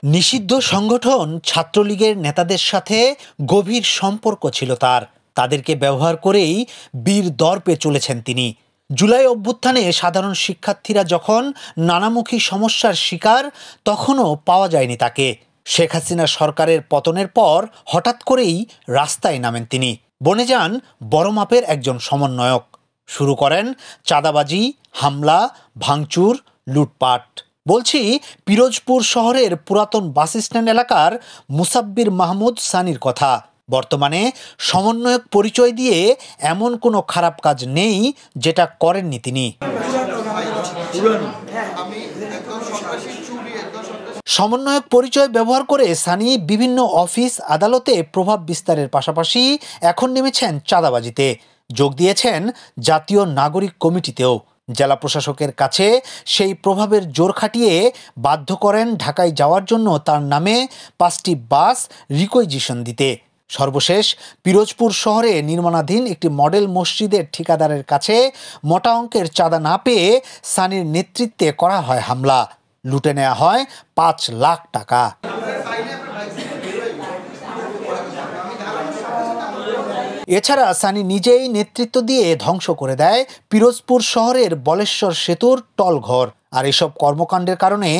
নিষিদ্ধ সংগঠন ছাত্রলীগের নেতাদের সাথে গভীর সম্পর্ক ছিল তার। তাদেরকে ব্যবহার করেই বীর দর্পে চলেছেন তিনি। জুলাই অভ্যুত্থানে সাধারণ শিক্ষার্থীরা যখন নানামুখী সমস্যার শিকার, তখনও পাওয়া যায়নি তাকে। শেখ হাসিনা সরকারের পতনের পর হঠাৎ করেই রাস্তায় নামেন তিনি। বনে যান বড় মাপের একজন সমন্বয়ক। শুরু করেন চাঁদাবাজি, হামলা, ভাঙচুর, লুটপাট। বলছি পিরোজপুর শহরের পুরাতন বাস স্ট্যান্ড এলাকার মুসাব্বির মাহমুদ সানির কথা। বর্তমানে সমন্বয়ক পরিচয় দিয়ে এমন কোনো খারাপ কাজ নেই যেটা করেননি তিনি। সমন্বয়ক পরিচয় ব্যবহার করে সানি বিভিন্ন অফিস আদালতে প্রভাব বিস্তারের পাশাপাশি এখন নেমেছেন চাঁদাবাজিতে। যোগ দিয়েছেন জাতীয় নাগরিক কমিটিতেও। জেলা প্রশাসকের কাছে সেই প্রভাবের জোর খাটিয়ে বাধ্য করেন ঢাকায় যাওয়ার জন্য তার নামে 5টি বাস রিকুইজিশন দিতে। সর্বশেষ পিরোজপুর শহরে নির্মাণাধীন একটি মডেল মসজিদের ঠিকাদারের কাছে মোটা অঙ্কের চাঁদা না পেয়ে সানির নেতৃত্বে করা হয় হামলা। লুটে নেওয়া হয় 5 লাখ টাকা। এছাড়া সানি নিজেই নেতৃত্ব দিয়ে ধ্বংস করে দেয় পিরোজপুর শহরের বলেশ্বর সেতুর টলঘর। আর এসব কর্মকাণ্ডের কারণে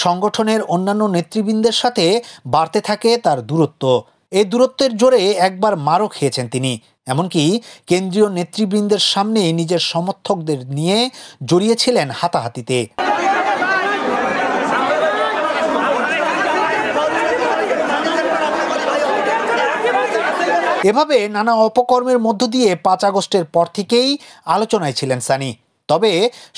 সংগঠনের অন্যান্য নেতৃবৃন্দের সাথে বাড়তে থাকে তার দূরত্ব। এই দূরত্বের জোরে একবার মারও খেয়েছেন তিনি। এমনকি কেন্দ্রীয় নেতৃবৃন্দের সামনে নিজের সমর্থকদের নিয়ে জড়িয়েছিলেন হাতাহাতিতে। এভাবে নানা অপকর্মের মধ্য দিয়ে 5 আগস্টের পর থেকেই আলোচনায় ছিলেন সানি। তবে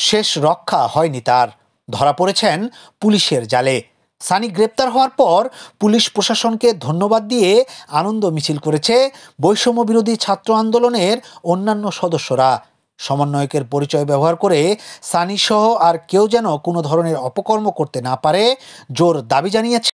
শেষ রক্ষা হয়নি তার। ধরা পড়েছেন পুলিশের জালে। সানি গ্রেপ্তার হওয়ার পর পুলিশ প্রশাসনকে ধন্যবাদ দিয়ে আনন্দ মিছিল করেছে বৈষম্য বিরোধী ছাত্র আন্দোলনের অন্যান্য সদস্যরা। সমন্বয়কের পরিচয় ব্যবহার করে সানি সহ আর কেউ যেন কোনো ধরনের অপকর্ম করতে না পারে, জোর দাবি জানিয়েছে